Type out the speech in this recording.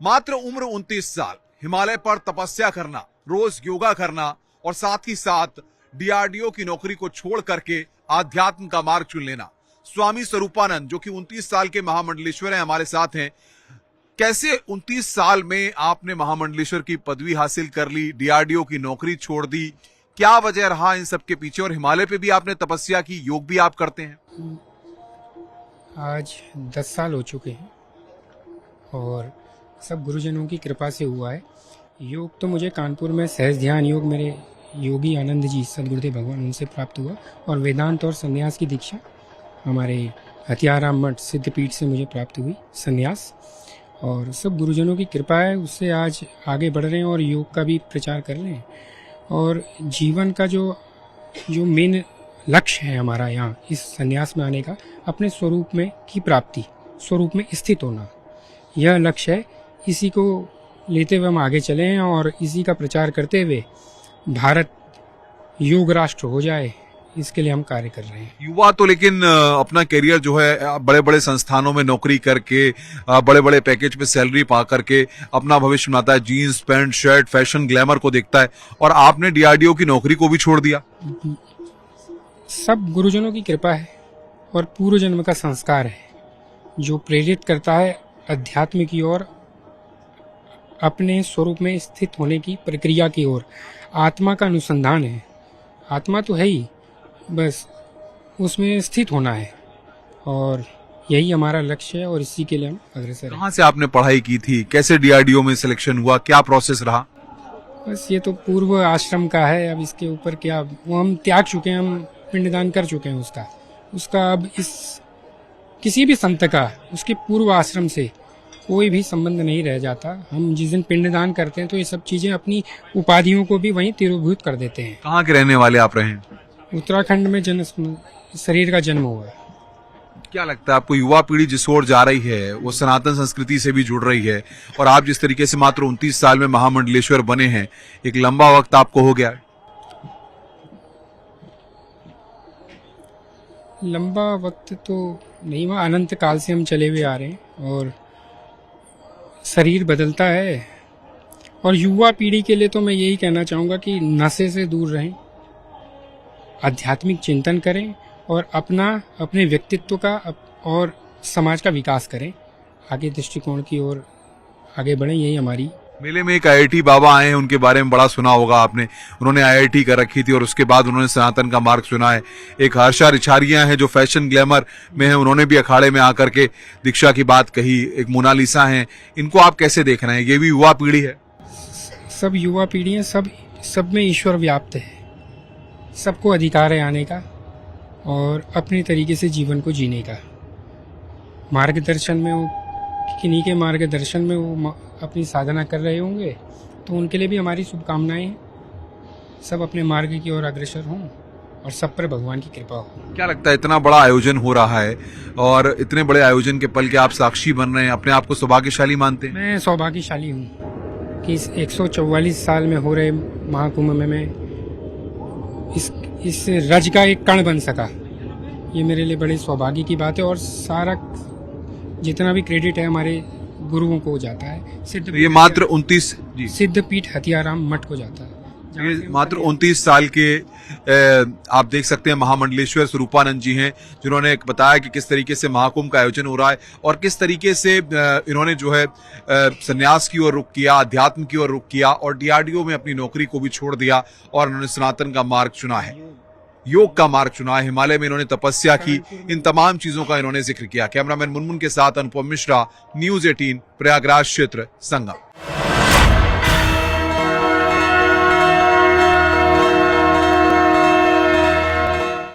मात्र उम्र 29 साल, हिमालय पर तपस्या करना, रोज योगा करना और साथ ही साथ डीआरडीओ की नौकरी को छोड़ करके आध्यात्म का मार्ग चुन लेना। स्वामी स्वरूपानंद जो कि 29 साल के महामंडलेश्वर हैं, हमारे साथ हैं। कैसे 29 साल में आपने महामंडलेश्वर की पदवी हासिल कर ली, डीआरडीओ की नौकरी छोड़ दी, क्या वजह रहा इन सब के पीछे? और हिमालय पे भी आपने तपस्या की, योग भी आप करते हैं। आज 10 साल हो चुके हैं और सब गुरुजनों की कृपा से हुआ है। योग तो मुझे कानपुर में सहज ध्यान योग मेरे योगी आनंद जी सदगुरुदेव भगवान उनसे प्राप्त हुआ, और वेदांत और संन्यास की दीक्षा हमारे हथियाराम मठ सिद्धपीठ से मुझे प्राप्त हुई संन्यास। और सब गुरुजनों की कृपा है, उससे आज आगे बढ़ रहे हैं और योग का भी प्रचार कर रहे हैं। और जीवन का जो मेन लक्ष्य है हमारा यहाँ इस संन्यास में आने का, अपने स्वरूप में की प्राप्ति, स्वरूप में स्थित होना, यह लक्ष्य है। इसी को लेते हुए हम आगे चले हैं और इसी का प्रचार करते हुए भारत योग राष्ट्र हो जाए, इसके लिए हम कार्य कर रहे हैं। युवा तो लेकिन अपना करियर जो है बड़े बड़े संस्थानों में नौकरी करके, बड़े बड़े पैकेज पे सैलरी पा करके अपना भविष्य बनाता है, jeans pant shirt fashion glamour को देखता है, और आपने डीआरडीओ की नौकरी को भी छोड़ दिया। सब गुरुजनों की कृपा है और पूर्व जन्म का संस्कार है जो प्रेरित करता है अध्यात्म की ओर, अपने स्वरूप में स्थित होने की प्रक्रिया की ओर। आत्मा का अनुसंधान है, आत्मा तो है ही, बस उसमें स्थित होना है और यही हमारा लक्ष्य है और इसी के लिए हम अग्रसर हैं। कहाँ से आपने पढ़ाई की थी, कैसे डीआरडीओ में सिलेक्शन हुआ, क्या प्रोसेस रहा? बस ये तो पूर्व आश्रम का है, अब इसके ऊपर क्या, वो हम त्याग चुके हैं, हम पिंडदान कर चुके हैं उसका अब इस किसी भी संत का उसके पूर्व आश्रम से कोई भी संबंध नहीं रह जाता। हम जिस दिन पिंडदान करते हैं तो ये सब चीजें अपनी उपाधियों को भी वहीं तिरोभूत कर देते हैं। कहाँ के रहने वाले आप रहे हैं? उत्तराखंड में शरीर का जन्म हुआ है। क्या लगता है आपको, युवा पीढ़ी जिस ओर जा रही है वो सनातन संस्कृति से भी जुड़ रही है, और आप जिस तरीके से मात्र 29 साल में महामंडलेश्वर बने हैं, एक लंबा वक्त आपको हो गया है? लंबा वक्त तो नहीं हुआ, अनंत काल से हम चले हुए आ रहे हैं और शरीर बदलता है। और युवा पीढ़ी के लिए तो मैं यही कहना चाहूँगा कि नशे से दूर रहें, आध्यात्मिक चिंतन करें और अपने व्यक्तित्व का और समाज का विकास करें, आगे दृष्टिकोण की ओर आगे बढ़ें, यही हमारी। मेले में एक आईआईटी बाबा आए हैं, उनके बारे में बड़ा सुना होगा आपने। उन्होंने आईआईटी कर रखी थी और उसके बाद उन्होंने सनातन का मार्ग चुना है। एक हर्षा रिछारिया हैं जो फैशन ग्लैमर में है, उन्होंने भी अखाड़े में आकर के दीक्षा की बात कही। एक मोनालिसा हैं, इनको आप कैसे देख रहे हैं? ये भी युवा पीढ़ी है। सब युवा पीढ़ी है, सब में ईश्वर व्याप्त है, सबको अधिकार है आने का और अपने तरीके से जीवन को जीने का। मार्गदर्शन में वो किन्हीं के मार्गदर्शन में वो अपनी साधना कर रहे होंगे, तो उनके लिए भी हमारी शुभकामनाएं हैं। सब अपने मार्ग की ओर अग्रसर हों और सब पर भगवान की कृपा हो। क्या लगता है, इतना बड़ा आयोजन हो रहा है और इतने बड़े आयोजन के पल के आप साक्षी बन रहे हैं, अपने आप को सौभाग्यशाली मानते हैं? मैं सौभाग्यशाली हूँ कि इस 144 साल में हो रहे महाकुंभ में मैं इस रज का एक कण बन सका, ये मेरे लिए बड़े सौभाग्य की बात है। और सारा जितना भी क्रेडिट है हमारे गुरुओं को जाता है। ये मात्र 29 सिद्धपीठ हथियाराम मठ को जाता है। ये मात्र 29 साल के आप देख सकते हैं महामंडलेश्वर स्वरूपानंद जी हैं, जिन्होंने बताया कि किस तरीके से महाकुंभ का आयोजन हो रहा है और किस तरीके से इन्होंने जो है संन्यास की ओर रुख किया, अध्यात्म की ओर रुख किया और डीआरडीओ में अपनी नौकरी को भी छोड़ दिया और उन्होंने सनातन का मार्ग चुना है, योग का मार्ग चुना है। हिमालय में इन्होंने तपस्या की, इन तमाम चीजों का इन्होंने जिक्र किया। कैमरामैन मुनमुन के साथ अनुपम मिश्रा, न्यूज़ 18 प्रयागराज क्षेत्र, संगम।